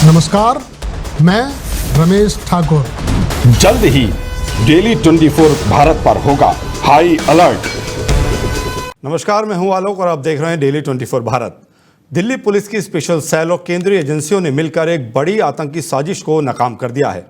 नमस्कार, मैं रमेश ठाकुर। जल्द ही डेली 24 भारत पर होगा हाई अलर्ट। नमस्कार, मैं हूं आलोक और आप देख रहे हैं डेली 24 भारत। दिल्ली पुलिस की स्पेशल सेल और केंद्रीय एजेंसियों ने मिलकर एक बड़ी आतंकी साजिश को नाकाम कर दिया है।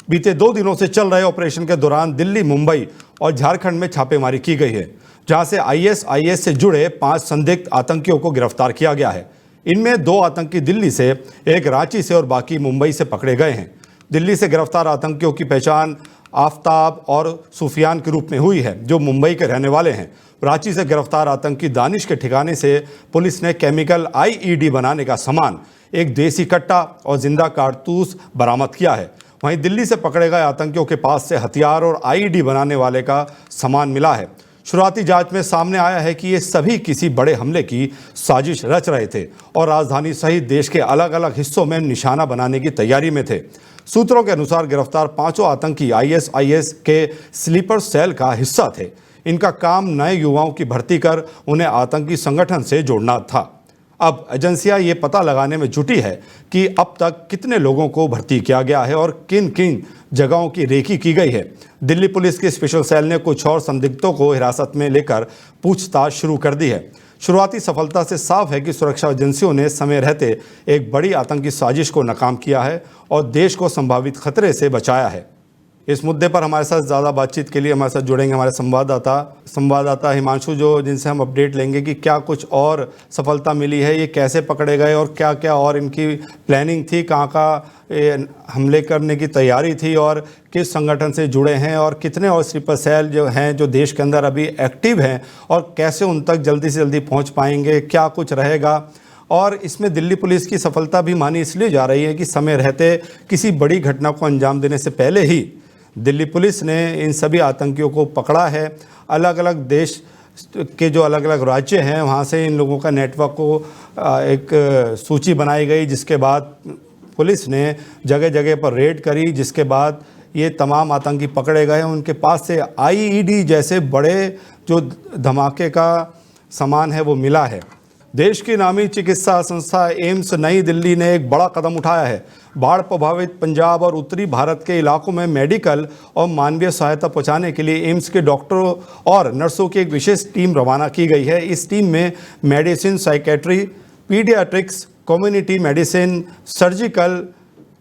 बीते 2 दिनों से चल रहे ऑपरेशन के दौरान दिल्ली, मुंबई और झारखंड में छापेमारी की गई है, जहां से आईएसआईएस से जुड़े 5 संदिग्ध आतंकियों को गिरफ्तार किया गया है। इनमें 2 आतंकी दिल्ली से, एक रांची से और बाकी मुंबई से पकड़े गए हैं। दिल्ली से गिरफ्तार आतंकियों की पहचान आफ्ताब और सुफियान के रूप में हुई है, जो मुंबई के रहने वाले हैं। रांची से गिरफ्तार आतंकी दानिश के ठिकाने से पुलिस ने केमिकल आईईडी बनाने का सामान, एक देसी कट्टा और जिंदा कारतूस बरामद किया है। वहीं दिल्ली से पकड़े गए आतंकियों के पास से हथियार और आईईडी बनाने वाले का सामान मिला है। शुरुआती जांच में सामने आया है कि ये सभी किसी बड़े हमले की साजिश रच रहे थे और राजधानी सहित देश के अलग अलग हिस्सों में निशाना बनाने की तैयारी में थे। सूत्रों के अनुसार गिरफ्तार 5 आतंकी आईएसआईएस के स्लीपर सेल का हिस्सा थे। इनका काम नए युवाओं की भर्ती कर उन्हें आतंकी संगठन से जोड़ना था। अब एजेंसियां ये पता लगाने में जुटी है कि अब तक कितने लोगों को भर्ती किया गया है और किन किन जगहों की रेकी की गई है। दिल्ली पुलिस की स्पेशल सेल ने कुछ और संदिग्धों को हिरासत में लेकर पूछताछ शुरू कर दी है। शुरुआती सफलता से साफ है कि सुरक्षा एजेंसियों ने समय रहते एक बड़ी आतंकी साजिश को नाकाम किया है और देश को संभावित खतरे से बचाया है। इस मुद्दे पर हमारे साथ ज़्यादा बातचीत के लिए हमारे साथ जुड़ेंगे हमारे संवाददाता हिमांशु, जिनसे हम अपडेट लेंगे कि क्या कुछ और सफलता मिली है, ये कैसे पकड़े गए और क्या क्या और इनकी प्लानिंग थी, कहाँ का हमले करने की तैयारी थी और किस संगठन से जुड़े हैं और कितने और स्लीपर सेल जो हैं जो देश के अंदर अभी एक्टिव हैं और कैसे उन तक जल्दी से जल्दी पहुँच पाएंगे, क्या कुछ रहेगा। और इसमें दिल्ली पुलिस की सफलता भी मानी इसलिए जा रही है कि समय रहते किसी बड़ी घटना को अंजाम देने से पहले ही दिल्ली पुलिस ने इन सभी आतंकियों को पकड़ा है। अलग अलग देश के जो अलग अलग राज्य हैं वहाँ से इन लोगों का नेटवर्क को एक सूची बनाई गई, जिसके बाद पुलिस ने जगह जगह पर रेड करी, जिसके बाद ये तमाम आतंकी पकड़े गए। उनके पास से आईईडी जैसे बड़े जो धमाके का सामान है वो मिला है। देश की नामी चिकित्सा संस्था एम्स नई दिल्ली ने एक बड़ा कदम उठाया है। बाढ़ प्रभावित पंजाब और उत्तरी भारत के इलाकों में मेडिकल और मानवीय सहायता पहुंचाने के लिए एम्स के डॉक्टरों और नर्सों की एक विशेष टीम रवाना की गई है। इस टीम में medicine, psychiatry, paediatrics, community medicine, surgical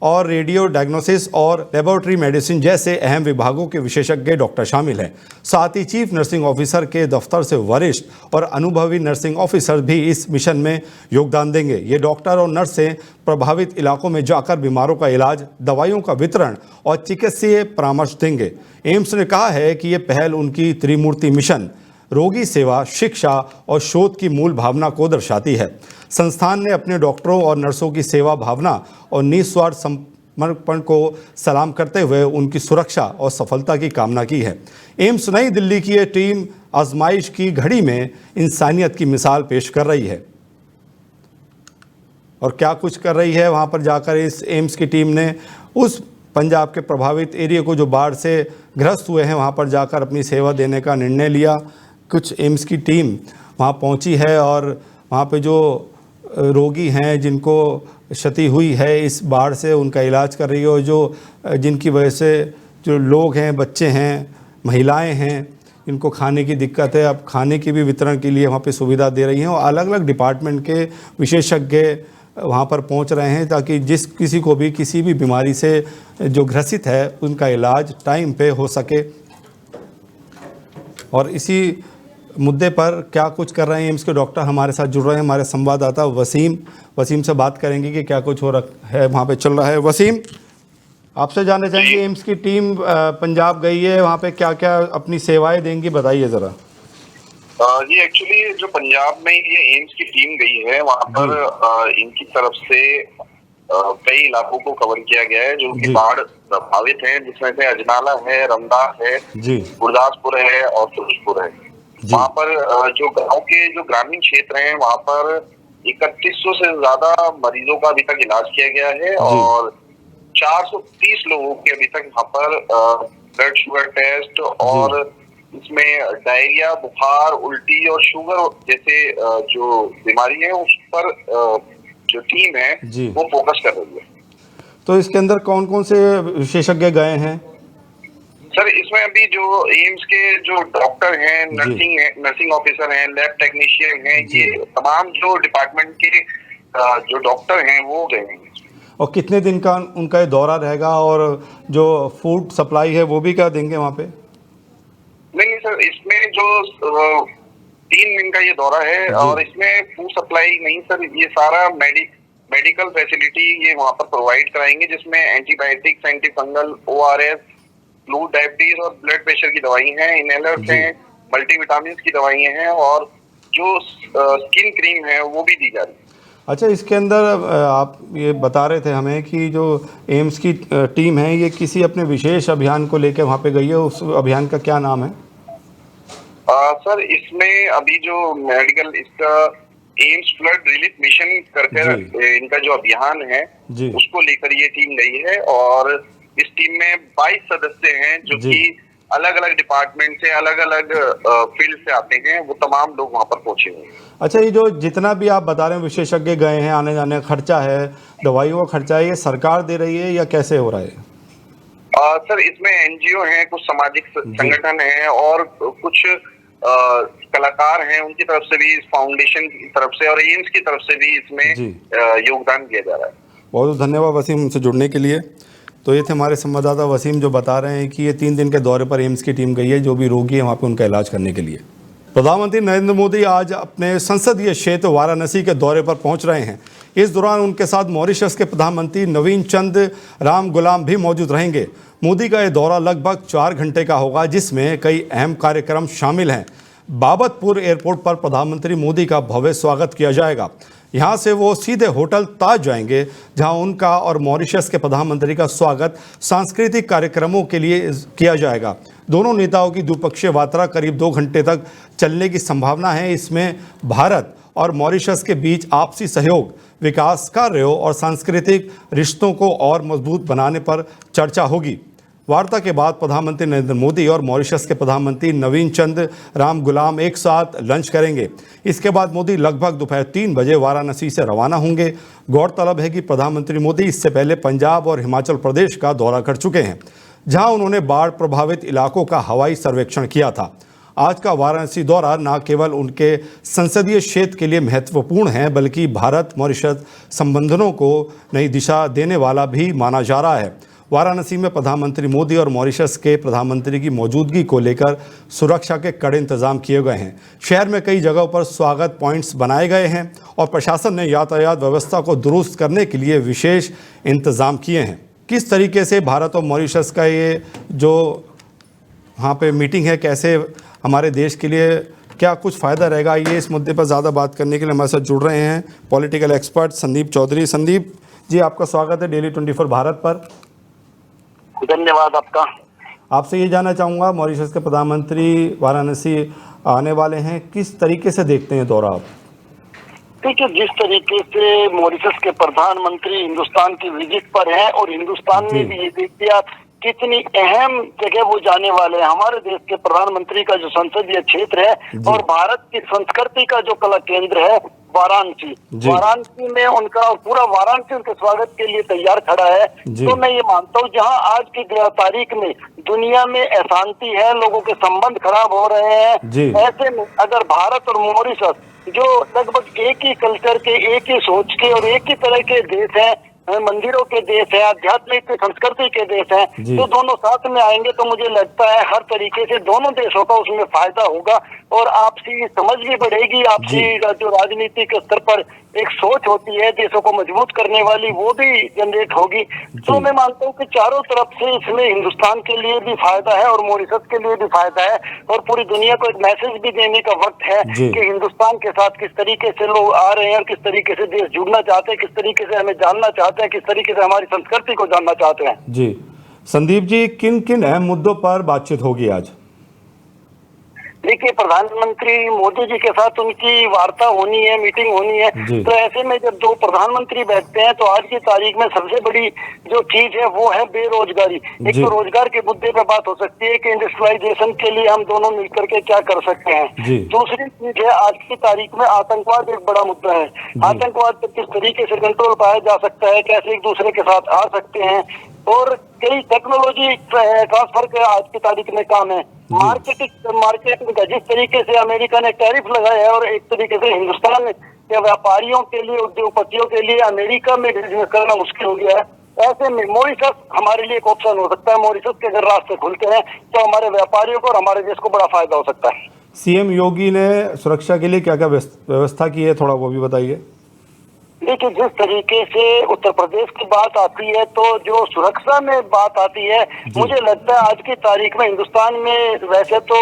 और रेडियो डायग्नोसिस और लेबोरेटरी मेडिसिन जैसे अहम विभागों के विशेषज्ञ डॉक्टर शामिल हैं। साथ ही चीफ नर्सिंग ऑफिसर के दफ्तर से वरिष्ठ और अनुभवी नर्सिंग ऑफिसर भी इस मिशन में योगदान देंगे। ये डॉक्टर और नर्सें प्रभावित इलाकों में जाकर बीमारों का इलाज, दवाइयों का वितरण और चिकित्सीय परामर्श देंगे। एम्स ने कहा है कि ये पहल उनकी त्रिमूर्ति मिशन, रोगी सेवा, शिक्षा और शोध की मूल भावना को दर्शाती है। संस्थान ने अपने डॉक्टरों और नर्सों की सेवा भावना और निस्वार्थ समर्पण को सलाम करते हुए उनकी सुरक्षा और सफलता की कामना की है। एम्स नई दिल्ली की ये टीम आजमाइश की घड़ी में इंसानियत की मिसाल पेश कर रही है। और क्या कुछ कर रही है वहाँ पर जाकर इस एम्स की टीम ने, उस पंजाब के प्रभावित एरिया को जो बाढ़ से ग्रस्त हुए हैं वहाँ पर जाकर अपनी सेवा देने का निर्णय लिया। कुछ एम्स की टीम वहाँ पहुँची है और वहाँ पे जो रोगी हैं जिनको क्षति हुई है इस बाढ़ से, उनका इलाज कर रही है और जो जिनकी वजह से जो लोग हैं, बच्चे हैं, महिलाएं हैं, इनको खाने की दिक्कत है, अब खाने की भी वितरण के लिए वहाँ पे सुविधा दे रही हैं और अलग अलग डिपार्टमेंट के विशेषज्ञ वहाँ पर पहुँच रहे हैं ताकि जिस किसी को भी किसी भी बीमारी से जो ग्रसित है उनका इलाज टाइम पे हो सके। और इसी मुद्दे पर क्या कुछ कर रहे हैं एम्स के डॉक्टर हमारे साथ जुड़ रहे हैं। हमारे संवाददाता वसीम से बात करेंगे कि क्या कुछ हो रहा है वहाँ पे चल रहा है। वसीम, आपसे जानना चाहेंगे, एम्स की टीम पंजाब गई है, वहाँ पे क्या क्या अपनी सेवाएं देंगी, बताइए ज़रा। ये एक्चुअली जो पंजाब में ये एम्स की टीम गई है वहाँ पर इनकी तरफ से कई इलाकों को कवर किया गया है जो कि बाढ़ प्रभावित हैं, जिसमें से अजनाला है, रमदास है, गुरदासपुर है और फिरोजपुर है। वहाँ पर जो गांव के जो ग्रामीण क्षेत्र हैं वहाँ पर 3100 से ज्यादा मरीजों का अभी तक इलाज किया गया है और 430 लोगों के अभी तक वहाँ पर ब्लड शुगर टेस्ट और इसमें डायरिया, बुखार, उल्टी और शुगर जैसे जो बीमारी है उस पर जो टीम है वो फोकस कर रही है। तो इसके अंदर कौन कौन से विशेषज्ञ गए हैं? सर इसमें अभी जो एम्स के जो डॉक्टर हैं, नर्सिंग ऑफिसर हैं, लैब टेक्नीशियन हैं, ये तमाम जो डिपार्टमेंट के जो डॉक्टर हैं वो गए हैं। और कितने दिन का उनका ये दौरा रहेगा, और जो फूड सप्लाई है वो भी क्या देंगे वहाँ पे? नहीं सर, इसमें जो 3 दिन का ये दौरा है, और इसमें फूड सप्लाई नहीं सर, ये सारा मेडिकल फैसिलिटी ये वहाँ पर प्रोवाइड कराएंगे, जिसमें antibiotics, antifungal, ORS, flu, diabetes और ब्लड प्रेशर की दवाई हैं, इनहेलर्स हैं, मल्टीविटामिन की दवाइयाँ हैं, और जो स्किन क्रीम है वो भी दी जा रही है। अच्छा, इसके अंदर आप ये बता रहे थे हमें कि जो एम्स की टीम है ये किसी अपने विशेष अभियान को लेकर वहाँ पे गई है, उस अभियान का क्या नाम है? सर इसमें अभी जो मेडिकल इसका एम्स फ्लड रिलीफ मिशन करके इनका जो अभियान है उसको लेकर ये टीम गई है, और इस टीम में 22 सदस्य हैं जो कि अलग अलग डिपार्टमेंट से, अलग अलग फील्ड से आते हैं, वो तमाम लोग वहाँ पर पहुंचे हुए हैं। अच्छा, ये जो जितना भी आप बता रहे हैं विशेषज्ञ गए हैं, आने जाने का खर्चा है, दवाइयों का खर्चा है, ये सरकार दे रही है या कैसे हो रहा है? सर इसमें NGO हैं, कुछ सामाजिक संगठन हैं, और कुछ कलाकार हैं, उनकी तरफ से भी, इस फाउंडेशन की तरफ से और एम्स की तरफ से भी इसमें योगदान दिया जा रहा है। बहुत बहुत धन्यवाद वसीम हमसे जुड़ने के लिए। तो ये थे हमारे संवाददाता वसीम जो बता रहे हैं कि ये 3 दिन के दौरे पर एम्स की टीम गई है, जो भी रोगी है वहाँ पे उनका इलाज करने के लिए। प्रधानमंत्री नरेंद्र मोदी आज अपने संसदीय क्षेत्र वाराणसी के दौरे पर पहुंच रहे हैं। इस दौरान उनके साथ मॉरिशस के प्रधानमंत्री नवीन चंद राम गुलाम भी मौजूद रहेंगे। मोदी का ये दौरा लगभग 4 घंटे का होगा, जिसमें कई अहम कार्यक्रम शामिल हैं। बाबतपुर एयरपोर्ट पर प्रधानमंत्री मोदी का भव्य स्वागत किया जाएगा। यहाँ से वो सीधे होटल ताज जाएंगे, जहाँ उनका और मॉरिशस के प्रधानमंत्री का स्वागत सांस्कृतिक कार्यक्रमों के लिए किया जाएगा। दोनों नेताओं की द्विपक्षीय वार्ता करीब 2 घंटे तक चलने की संभावना है। इसमें भारत और मॉरिशस के बीच आपसी सहयोग, विकास कार्यों और सांस्कृतिक रिश्तों को और मजबूत बनाने पर चर्चा होगी। वार्ता के बाद प्रधानमंत्री नरेंद्र मोदी और मॉरिशस के प्रधानमंत्री नवीन चंद राम गुलाम एक साथ लंच करेंगे। इसके बाद मोदी लगभग दोपहर 3 बजे वाराणसी से रवाना होंगे। गौरतलब है कि प्रधानमंत्री मोदी इससे पहले पंजाब और हिमाचल प्रदेश का दौरा कर चुके हैं, जहां उन्होंने बाढ़ प्रभावित इलाकों का हवाई सर्वेक्षण किया था। आज का वाराणसी दौरा न केवल उनके संसदीय क्षेत्र के लिए महत्वपूर्ण है, बल्कि भारत मॉरिशस संबंधों को नई दिशा देने वाला भी माना जा रहा है। वाराणसी में प्रधानमंत्री मोदी और मॉरिशस के प्रधानमंत्री की मौजूदगी को लेकर सुरक्षा के कड़े इंतजाम किए गए हैं। शहर में कई जगहों पर स्वागत पॉइंट्स बनाए गए हैं और प्रशासन ने यातायात व्यवस्था को दुरुस्त करने के लिए विशेष इंतजाम किए हैं। किस तरीके से भारत और मॉरिशस का ये जो वहाँ पे मीटिंग है, कैसे हमारे देश के लिए क्या कुछ फ़ायदा रहेगा, ये इस मुद्दे पर ज़्यादा बात करने के लिए हमारे साथ जुड़ रहे हैं पॉलिटिकल एक्सपर्ट संदीप चौधरी। संदीप जी, आपका स्वागत है डेली 24 भारत पर। धन्यवाद आपका। आपसे ये जानना चाहूँगा, मॉरिशस के प्रधानमंत्री वाराणसी आने वाले हैं, किस तरीके से देखते हैं दौरा आप? देखिए, जिस तरीके से मॉरिशस के प्रधानमंत्री हिंदुस्तान की विजिट पर हैं, और हिंदुस्तान में भी ये देखिए आप कितनी अहम जगह वो जाने वाले हैं। हमारे देश के प्रधानमंत्री का जो संसदीय क्षेत्र है और भारत की संस्कृति का जो कला केंद्र है वाराणसी में उनका पूरा वाराणसी उनके स्वागत के लिए तैयार खड़ा है। तो मैं ये मानता हूँ, जहाँ आज की तारीख में दुनिया में अशांति है, लोगों के संबंध खराब हो रहे हैं, ऐसे में अगर भारत और मॉरिशस जो लगभग एक ही कल्चर के, एक ही सोच के और एक ही तरह के देश हैं, मंदिरों के देश है, आध्यात्मिक संस्कृति के देश है, तो दोनों साथ में आएंगे तो मुझे लगता है हर तरीके से दोनों देशों का उसमें फायदा होगा और आपसी समझ भी बढ़ेगी। आपसी जो राजनीतिक स्तर पर एक सोच होती है देशों को मजबूत करने वाली, वो भी जनरेट होगी। तो मैं मानता हूँ कि चारों तरफ से इसमें हिंदुस्तान के लिए भी फायदा है और मॉरिशस के लिए भी फायदा है, और पूरी दुनिया को एक मैसेज भी देने का वक्त है कि हिंदुस्तान के साथ किस तरीके से लोग आ रहे हैं और किस तरीके से देश जुड़ना चाहते हैं, किस तरीके से हमें जानना चाहते हैं, किस तरीके से हमारी संस्कृति को जानना चाहते हैं। जी संदीप जी, किन किन अहम मुद्दों पर बातचीत होगी आज? देखिए, प्रधानमंत्री मोदी जी के साथ उनकी वार्ता होनी है, मीटिंग होनी है, तो ऐसे में जब दो प्रधानमंत्री बैठते हैं तो आज की तारीख में सबसे बड़ी जो चीज है वो है बेरोजगारी। एक तो रोजगार के मुद्दे पे बात हो सकती है कि इंडस्ट्रियलाइजेशन के लिए हम दोनों मिलकर के क्या कर सकते हैं। दूसरी चीज है आज की तारीख में आतंकवाद एक बड़ा मुद्दा है। आतंकवाद पर किस तरीके से कंट्रोल पाया जा सकता है, कैसे एक दूसरे के साथ आ सकते हैं, और कई टेक्नोलॉजी ट्रांसफर का आज की तारीख में काम है। मार्केटिंग का जिस तरीके से अमेरिका ने टैरिफ लगाया है और एक तरीके से हिंदुस्तान के व्यापारियों के लिए, उद्योगपतियों के लिए अमेरिका में बिजनेस करना मुश्किल हो गया है। ऐसे में मॉरिशस हमारे लिए एक ऑप्शन हो सकता है। मॉरिशस के अगर रास्ते खुलते हैं तो हमारे व्यापारियों को और हमारे देश को बड़ा फायदा हो सकता है। सीएम योगी ने सुरक्षा के लिए क्या क्या व्यवस्था की है, थोड़ा वो भी बताइए। देखिए, जिस तरीके से उत्तर प्रदेश की बात आती है तो जो सुरक्षा में बात आती है, मुझे लगता है आज की तारीख में हिंदुस्तान में वैसे तो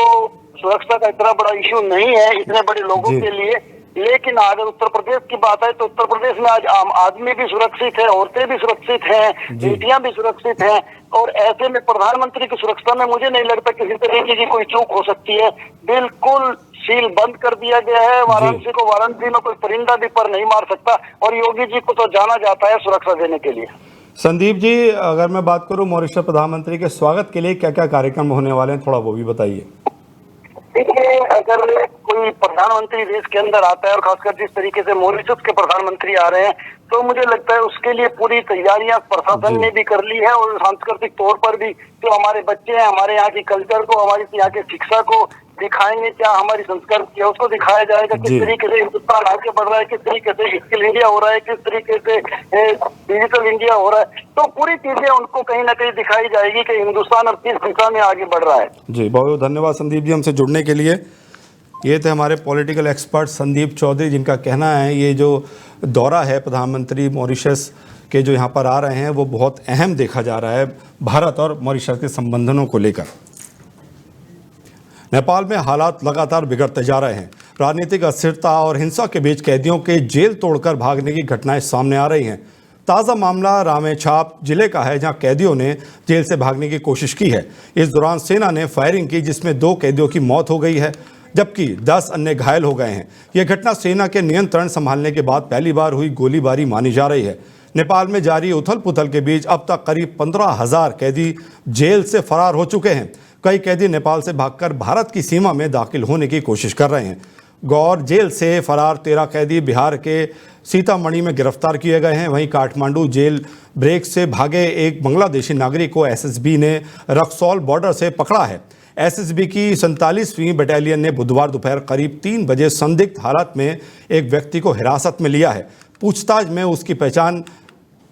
सुरक्षा का इतना बड़ा इश्यू नहीं है इतने बड़े लोगों के लिए, लेकिन अगर उत्तर प्रदेश की बात है तो उत्तर प्रदेश में आज आम आदमी भी सुरक्षित है, औरतें भी सुरक्षित हैं, बेटियां भी सुरक्षित हैं, और ऐसे में प्रधानमंत्री की सुरक्षा में मुझे नहीं लगता किसी तरीके की कोई चूक हो सकती है। बिल्कुल सील बंद कर दिया गया है वाराणसी को। वाराणसी में कोई परिंदा भी पर नहीं मार सकता, और योगी जी को तो जाना जाता है सुरक्षा देने के लिए। संदीप जी, अगर मैं बात करूं मॉरिशस प्रधानमंत्री के स्वागत के लिए क्या क्या कार्यक्रम होने वाले हैं, थोड़ा वो भी बताइए। देखिए, अगर कोई प्रधानमंत्री देश के अंदर आता है और खासकर जिस तरीके से मॉरिशस के प्रधानमंत्री आ रहे हैं, तो मुझे लगता है उसके लिए पूरी तैयारियां प्रशासन ने भी कर ली है, और सांस्कृतिक तौर पर भी जो हमारे बच्चे हैं हमारे यहाँ की कल्चर को, हमारी यहाँ की शिक्षा को दिखाएंगे, क्या हमारी संस्कृति है उसको दिखाया जाएगा, किस तरीके से हिंदुस्तान आगे बढ़ रहा है, किस तरीके से स्किल इंडिया हो रहा है, किस तरीके से डिजिटल इंडिया हो रहा है। तो पूरी चीजें उनको कहीं ना कहीं दिखाई जाएगी कि हिंदुस्तान अब किस दिशा में आगे बढ़ रहा है। जी, बहुत धन्यवाद संदीप जी हमसे जुड़ने के लिए। ये थे हमारे पॉलिटिकल एक्सपर्ट संदीप चौधरी, जिनका कहना है ये जो दौरा है प्रधानमंत्री मॉरिशस के जो यहाँ पर आ रहे हैं वो बहुत अहम देखा जा रहा है भारत और मॉरिशस के संबंधों को लेकर। नेपाल में हालात लगातार बिगड़ते जा रहे हैं। राजनीतिक अस्थिरता और हिंसा के बीच कैदियों के जेल तोड़कर भागने की घटनाएं सामने आ रही हैं। ताज़ा मामला रामेछाप जिले का है, जहां कैदियों ने जेल से भागने की कोशिश की है। इस दौरान सेना ने फायरिंग की, जिसमें 2 कैदियों की मौत हो गई है जबकि 10 अन्य घायल हो गए हैं। यह घटना सेना के नियंत्रण संभालने के बाद पहली बार हुई गोलीबारी मानी जा रही है। नेपाल में जारी उथल पुथल के बीच अब तक करीब 15,000 कैदी जेल से फरार हो चुके हैं। कई कैदी नेपाल से भागकर भारत की सीमा में दाखिल होने की कोशिश कर रहे हैं। गौर जेल से फरार 13 कैदी बिहार के सीतामढ़ी में गिरफ्तार किए गए हैं। वहीं काठमांडू जेल ब्रेक से भागे एक बांग्लादेशी नागरिक को एसएसबी ने रक्सौल बॉर्डर से पकड़ा है। एसएसबी की 47वीं बटालियन ने बुधवार दोपहर करीब 3 बजे संदिग्ध हालत में एक व्यक्ति को हिरासत में लिया है। पूछताछ में उसकी पहचान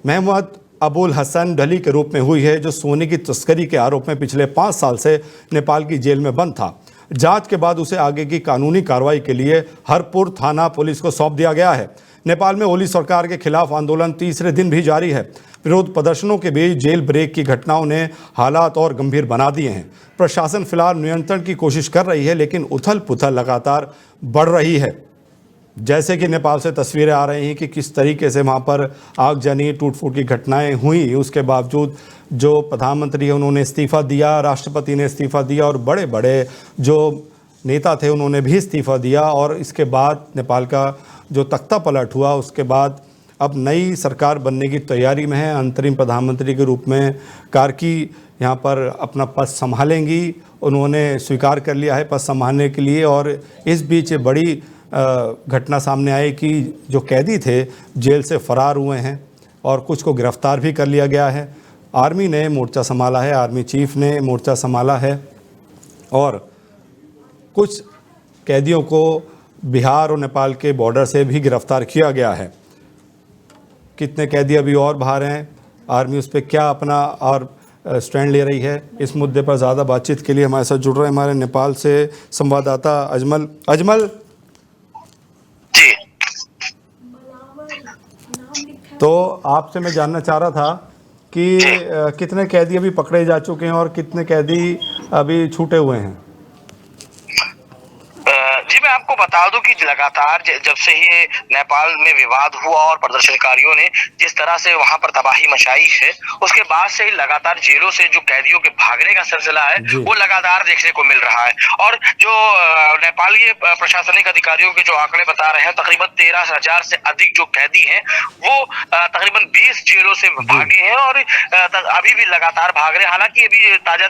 मोहम्मद अबुल हसन ढली के रूप में हुई है, जो सोने की तस्करी के आरोप में पिछले 5 साल से नेपाल की जेल में बंद था। जांच के बाद उसे आगे की कानूनी कार्रवाई के लिए हरपुर थाना पुलिस को सौंप दिया गया है। नेपाल में ओली सरकार के खिलाफ आंदोलन तीसरे दिन भी जारी है। विरोध प्रदर्शनों के बीच जेल ब्रेक की घटनाओं ने हालात और गंभीर बना दिए हैं। प्रशासन फिलहाल नियंत्रण की कोशिश कर रही है, लेकिन उथल पुथल लगातार बढ़ रही है। जैसे कि नेपाल से तस्वीरें आ रही हैं कि किस तरीके से वहाँ पर आगजनी टूट फूट की घटनाएं हुई। उसके बावजूद जो प्रधानमंत्री है उन्होंने इस्तीफ़ा दिया, राष्ट्रपति ने इस्तीफ़ा दिया और बड़े बड़े जो नेता थे उन्होंने भी इस्तीफ़ा दिया। और इसके बाद नेपाल का जो तख्ता पलट हुआ, उसके बाद अब नई सरकार बनने की तैयारी में है। अंतरिम प्रधानमंत्री के रूप में कार्की यहाँ पर अपना पद संभालेंगी। उन्होंने स्वीकार कर लिया है पद संभालने के लिए। और इस बीच बड़ी घटना सामने आई कि जो कैदी थे जेल से फरार हुए हैं और कुछ को गिरफ्तार भी कर लिया गया है। आर्मी ने मोर्चा संभाला है, आर्मी चीफ ने मोर्चा संभाला है और कुछ कैदियों को बिहार और नेपाल के बॉर्डर से भी गिरफ्तार किया गया है। कितने कैदी अभी और बाहर हैं, आर्मी उस पर क्या अपना और स्टैंड ले रही है, इस मुद्दे पर ज़्यादा बातचीत के लिए हमारे साथ जुड़ रहे हैं हमारे नेपाल से संवाददाता अजमल। अजमल जी, तो आपसे मैं जानना चाह रहा था कि कितने कैदी अभी पकड़े जा चुके हैं और कितने कैदी अभी छूटे हुए हैं। जी मैं आपको बता दूं कि लगातार जब से ही नेपाल में विवाद हुआ और प्रदर्शनकारियों ने जिस तरह से वहां पर तबाही मचाई है, उसके बाद से ही लगातार जेलों से जो कैदियों के भागने का सिलसिला है वो लगातार देखने को मिल रहा है। और जो नेपाली प्रशासनिक अधिकारियों के जो आंकड़े बता रहे हैं, तकरीबन 13,000 से अधिक जो कैदी हैं वो तकरीबन 20 जेलों से भागे हैं और अभी भी लगातार भाग रहे हैं। हालांकि अभी ताजा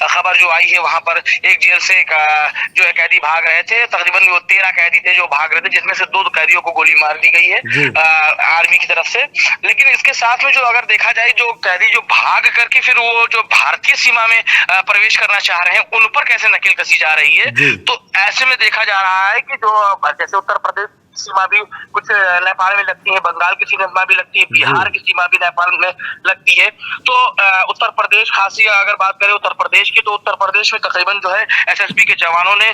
खबर जो आई है, वहां पर एक जेल से जो है कैदी भाग रहे थे, तकरीबन वो 13 कैदी थे जो भाग रहे थे, जिसमें से 2 कैदियों को गोली मार दी गई है आर्मी की तरफ से। लेकिन इसके साथ में जो अगर देखा जाए, जो कैदी जो भाग करके फिर वो जो भारतीय सीमा में प्रवेश करना चाह रहे हैं, उन पर कैसे नकेल कसी जा रही है। तो ऐसे में देखा जा रहा है कि जो जैसे उत्तर प्रदेश सीमा भी कुछ नेपाल में लगती है, बंगाल की सीमा भी लगती है, बिहार की सीमा भी नेपाल में लगती है। तो उत्तर प्रदेश, खासी अगर बात करें उत्तर प्रदेश की, तो उत्तर प्रदेश में तकरीबन जो है एसएसबी के जवानों ने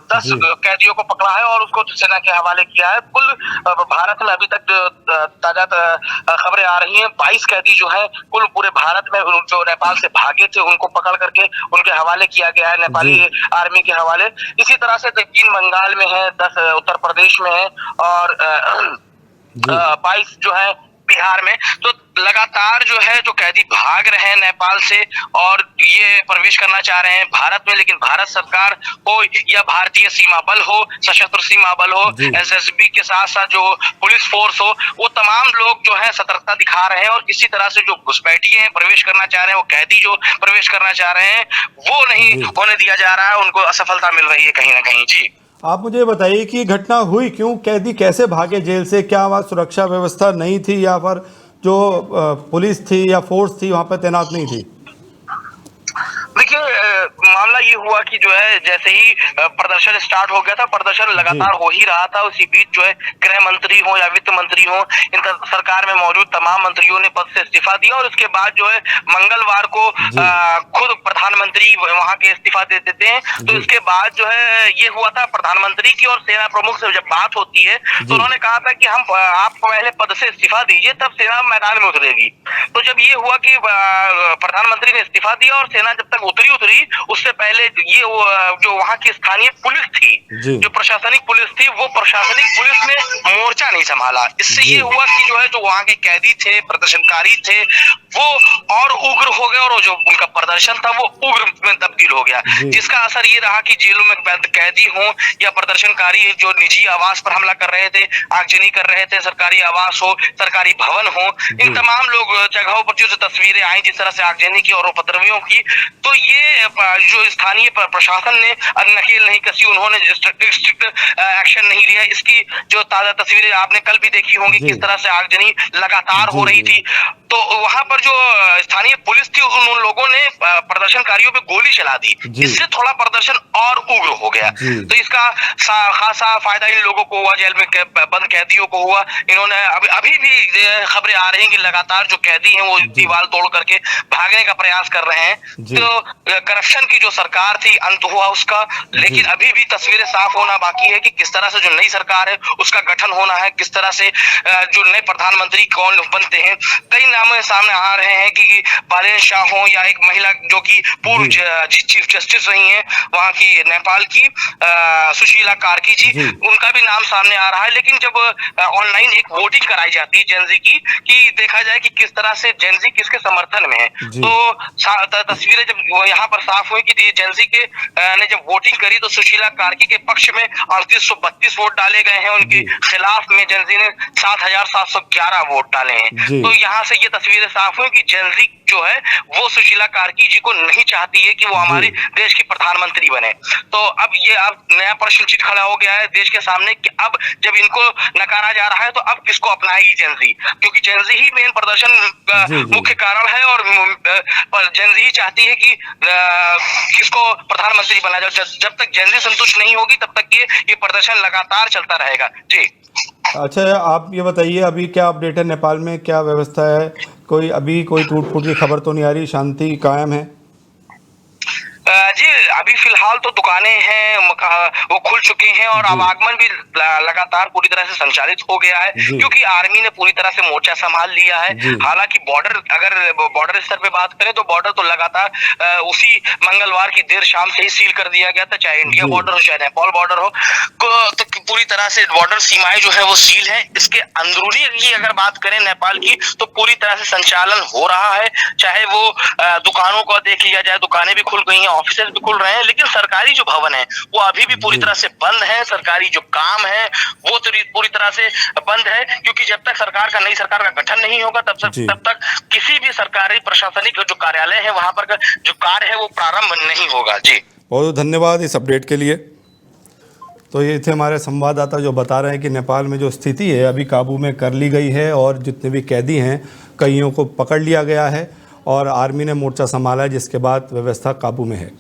10 कैदियों को पकड़ा है और उसको सेना के हवाले किया है। कुल भारत में अभी तक ताजा खबरें आ रही हैं, 22 कैदी जो है कुल पूरे भारत में जो नेपाल से भागे थे उनको पकड़ करके उनके हवाले किया गया है, नेपाली आर्मी के हवाले। इसी तरह से 3 बंगाल में है, 10 उत्तर प्रदेश में है और 22 जो है बिहार में। तो लगातार जो है जो कैदी भाग रहे हैं नेपाल से और ये प्रवेश करना चाह रहे हैं भारत में। लेकिन भारत सरकार हो या भारतीय सीमा बल हो, सशस्त्र सीमा बल हो, एसएसबी के साथ साथ जो पुलिस फोर्स हो, वो तमाम लोग जो है सतर्कता दिखा रहे हैं और किसी तरह से जो घुसपैठिए हैं प्रवेश करना चाह रहे हैं, वो कैदी जो प्रवेश करना चाह रहे हैं, वो नहीं होने दिया जा रहा है, उनको असफलता मिल रही है कहीं ना कहीं। जी, आप मुझे बताइए कि घटना हुई क्यों, कैदी कैसे भागे जेल से? क्या वहाँ सुरक्षा व्यवस्था नहीं थी या फिर जो पुलिस थी या फोर्स थी वहाँ पर तैनात नहीं थी? देखिए, मामला ये हुआ कि जो है जैसे ही प्रदर्शन स्टार्ट हो गया था, प्रदर्शन लगातार हो ही रहा था, उसी बीच जो है गृह मंत्री हो या वित्त मंत्री हो, इन सरकार में मौजूद तमाम मंत्रियों ने पद से इस्तीफा दिया और उसके बाद जो है मंगलवार को खुद प्रधानमंत्री वहां के इस्तीफा दे देते हैं। तो इसके बाद जो है ये हुआ था, प्रधानमंत्री की और सेना प्रमुख से जब बात होती है तो उन्होंने कहा था कि हम आप पहले पद से इस्तीफा दीजिए, तब सेना मैदान में उतरेगी। तो जब ये हुआ कि प्रधानमंत्री ने इस्तीफा दिया और सेना जब तक उतरी उससे पहले ये जो वहां की स्थानीय पुलिस थी, जो प्रशासनिक पुलिस थी, वो प्रशासनिक पुलिस ने मोर्चा नहीं संभाला। इससे ये हुआ कि जो है जो वहां के कैदी थे, प्रदर्शनकारी थे, वो और उग्र हो गए और जो उनका प्रदर्शन था वो उग्र में तब्दील हो गया, जिसका असर ये रहा कि जेलों में कैदी हो या प्रदर्शनकारी जो निजी आवास पर हमला कर रहे थे, आगजनी कर रहे थे, सरकारी आवास हो, सरकारी भवन हो, इन तमाम लोग जगहों पर जो तस्वीरें आई जिस तरह से आगजनी की और उपद्रवियों की, तो ये जो स्थानीय प्रशासन ने नकेल नहीं कसी, उन्होंने स्ट्रिक्ट एक्शन नहीं लिया। इसकी जो ताजा तस्वीरें आपने कल भी देखी होंगी, किस तरह से आगजनी लगातार हो रही थी। तो वहां पर जो स्थानीय पुलिस थी, उन लोगों ने प्रदर्शनकारियों पे गोली चला दी, इससे थोड़ा प्रदर्शन और उग्र हो गया। तो इसका खासा फायदा इन लोगों को हुआ, जेल में बंद कैदियों को हुआ। इन्होंने अभी भी खबरें आ रही हैं कि लगातार जो कैदी हैं वो दीवार तोड़ करके भागने का प्रयास कर रहे हैं। तो करप्शन की जो सरकार थी, अंत हुआ उसका, लेकिन अभी भी तस्वीरें साफ होना बाकी है कि किस तरह से जो नई सरकार है उसका गठन होना है, किस तरह से जो नए प्रधानमंत्री कौन बनते हैं। कई नाम सामने आ रहे हैं कि बालेन शाह हो या एक महिला जो कि पूर्व चीफ जस्टिस रही हैं वहां की नेपाल की, सुशीला कार्की जी, उनका भी नाम सामने आ रहा है। लेकिन जब ऑनलाइन एक वोटिंग कराई जाती है जेनजी की, कि देखा जाए कि किस तरह से जेनजी किसके समर्थन में है, तो तस्वीरें जब यहाँ पर साफ हुई कि जेनजी के ने जब वोटिंग करी तो सुशीला कार्की के पक्ष में 3832 वोट डाले गए हैं, उनके खिलाफ में जेनजी ने 7711 वोट डाले हैं। तो यहाँ से ये तस्वीरें साफ हुई कि जेनजी जो है वो सुशीला कार्की जी को नहीं चाहती है कि वो हमारे देश की प्रधानमंत्री बने। तो अब ये अब नया प्रश्न चिन्ह खड़ा हो गया है देश के सामने कि अब जब इनको नकारा जा रहा है तो अब किसको अपनाएगी जेनजी, क्योंकि जेनजी ही मेन प्रदर्शन का मुख्य कारण है और जेनजी ही चाहती है कि किसको प्रधानमंत्री बना जाए। जब तक जेनजी संतुष्ट नहीं होगी तब तक ये प्रदर्शन लगातार चलता रहेगा। जी, अच्छा, आप ये बताइए अभी क्या अपडेट है नेपाल में, क्या व्यवस्था है? कोई टूट फूट की खबर तो नहीं आ रही, शांति कायम है? जी अभी फिलहाल तो दुकानें हैं वो खुल चुकी हैं और आवागमन भी लगातार पूरी तरह से संचालित हो गया है, क्योंकि आर्मी ने पूरी तरह से मोर्चा संभाल लिया है। हालांकि बॉर्डर, अगर बॉर्डर स्तर पे बात करें तो बॉर्डर तो लगातार उसी मंगलवार की देर शाम से ही सील कर दिया गया था, चाहे इंडिया बॉर्डर हो चाहे नेपाल बॉर्डर हो, तो पूरी तरह से बॉर्डर सीमाएं जो है वो सील है। इसके अंदरूनी की अगर बात करें नेपाल की, तो पूरी तरह से संचालन हो रहा है, चाहे वो दुकानों को देख लिया जाए, दुकानें भी खुल गई हैं, ऑफिसेज भी खुल रहे हैं, लेकिन सरकारी जो भवन है वो अभी भी पूरी तरह से बंद है। सरकारी जो काम है वो पूरी तरह से बंद है, क्योंकि जब तक नई सरकार का गठन नहीं होगा तब तक किसी भी सरकारी प्रशासनिक जो कार्यालय है वहां पर जो कार्य है वो प्रारंभ नहीं होगा। जी बहुत धन्यवाद इस अपडेट के लिए। तो ये थे हमारे संवाददाता जो बता रहे हैं कि नेपाल में जो स्थिति है अभी काबू में कर ली गई है और जितने भी कैदी हैं कईयों को पकड़ लिया गया है और आर्मी ने मोर्चा संभाला है, जिसके बाद व्यवस्था काबू में है।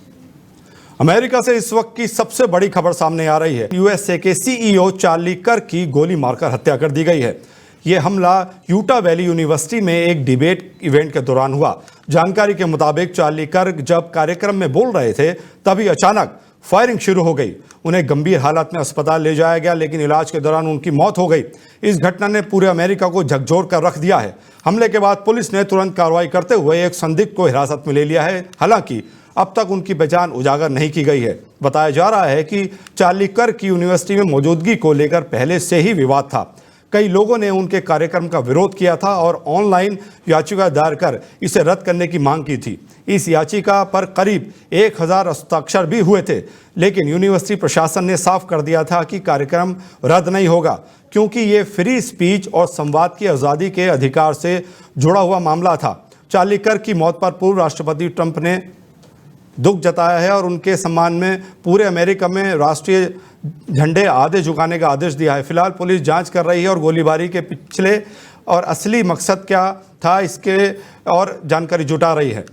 अमेरिका से इस वक्त की सबसे बड़ी खबर सामने आ रही है। यूएसए के सीईओ चार्ली कर्क की गोली मारकर हत्या कर दी गई है। ये हमला यूटा वैली यूनिवर्सिटी में एक डिबेट इवेंट के दौरान हुआ। जानकारी के मुताबिक चार्ली कर्क जब कार्यक्रम में बोल रहे थे तभी अचानक फायरिंग शुरू हो गई। उन्हें गंभीर हालत में अस्पताल ले जाया गया, लेकिन इलाज के दौरान उनकी मौत हो गई। इस घटना ने पूरे अमेरिका को झकझोर कर रख दिया है। हमले के बाद पुलिस ने तुरंत कार्रवाई करते हुए एक संदिग्ध को हिरासत में ले लिया है। हालांकि अब तक उनकी पहचान उजागर नहीं की गई है। बताया जा रहा है कि चार्ली कर्क की यूनिवर्सिटी में मौजूदगी को लेकर पहले से ही विवाद था। कई लोगों ने उनके कार्यक्रम का विरोध किया था और ऑनलाइन याचिका दायर कर इसे रद्द करने की मांग की थी। इस याचिका पर करीब 1000 हस्ताक्षर भी हुए थे, लेकिन यूनिवर्सिटी प्रशासन ने साफ कर दिया था कि कार्यक्रम रद्द नहीं होगा, क्योंकि ये फ्री स्पीच और संवाद की आज़ादी के अधिकार से जुड़ा हुआ मामला था। चार्ली कर्क की मौत पर पूर्व राष्ट्रपति ट्रंप ने दुख जताया है और उनके सम्मान में पूरे अमेरिका में राष्ट्रीय झंडे आधे झुकाने का आदेश दिया है। फिलहाल पुलिस जांच कर रही है और गोलीबारी के पिछले और असली मकसद क्या था इसके और जानकारी जुटा रही है।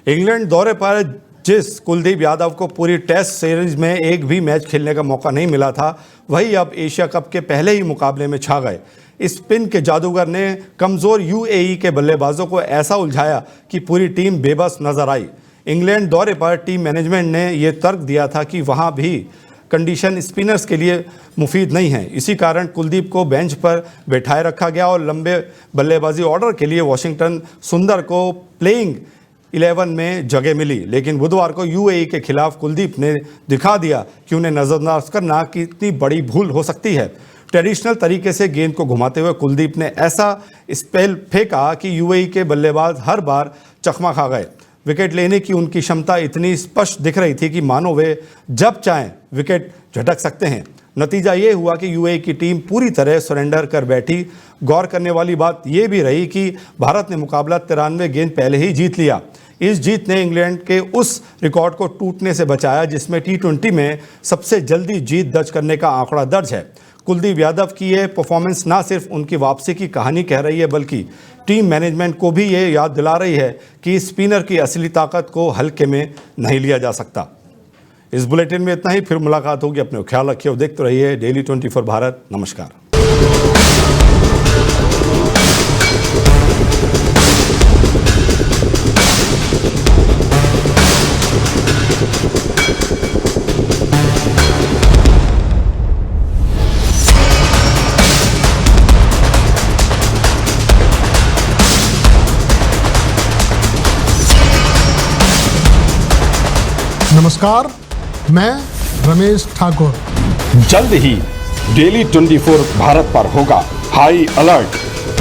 इंग्लैंड दौरे पर जिस कुलदीप यादव को पूरी टेस्ट सीरीज में एक भी मैच खेलने का मौका नहीं मिला था, वही अब एशिया कप के पहले ही मुकाबले में छा गए। स्पिन के जादूगर ने कमज़ोर यूएई के बल्लेबाजों को ऐसा उलझाया कि पूरी टीम बेबस नजर आई। इंग्लैंड दौरे पर टीम मैनेजमेंट ने यह तर्क दिया था कि वहां भी कंडीशन स्पिनर्स के लिए मुफीद नहीं है। इसी कारण कुलदीप को बेंच पर बैठाए रखा गया और लंबे बल्लेबाजी ऑर्डर के लिए वाशिंगटन सुंदर को प्लेइंग 11 में जगह मिली। लेकिन बुधवार को यूएई के खिलाफ कुलदीप ने दिखा दिया कि उन्हें नजरअंदाज करना कितनी बड़ी भूल हो सकती है। ट्रेडिशनल तरीके से गेंद को घुमाते हुए कुलदीप ने ऐसा स्पेल फेंका कि यूएई के बल्लेबाज हर बार चकमा खा गए। विकेट लेने की उनकी क्षमता इतनी स्पष्ट दिख रही थी कि मानो वे जब चाहें विकेट झटक सकते हैं। नतीजा ये हुआ कि यूएई की टीम पूरी तरह सरेंडर कर बैठी। गौर करने वाली बात यह भी रही कि भारत ने मुकाबला 93 गेंद पहले ही जीत लिया। इस जीत ने इंग्लैंड के उस रिकॉर्ड को टूटने से बचाया जिसमें T20 में सबसे जल्दी जीत दर्ज करने का आंकड़ा दर्ज है। कुलदीप यादव की ये परफॉर्मेंस ना सिर्फ उनकी वापसी की कहानी कह रही है, बल्कि टीम मैनेजमेंट को भी ये याद दिला रही है कि स्पिनर की असली ताकत को हल्के में नहीं लिया जा सकता। इस बुलेटिन में इतना ही, फिर मुलाकात होगी। अपने ख्याल रखिए और देखते रहिए डेली 24 भारत। नमस्कार। नमस्कार, मैं रमेश ठाकुर। जल्द ही डेली 24 भारत पर होगा हाई अलर्ट।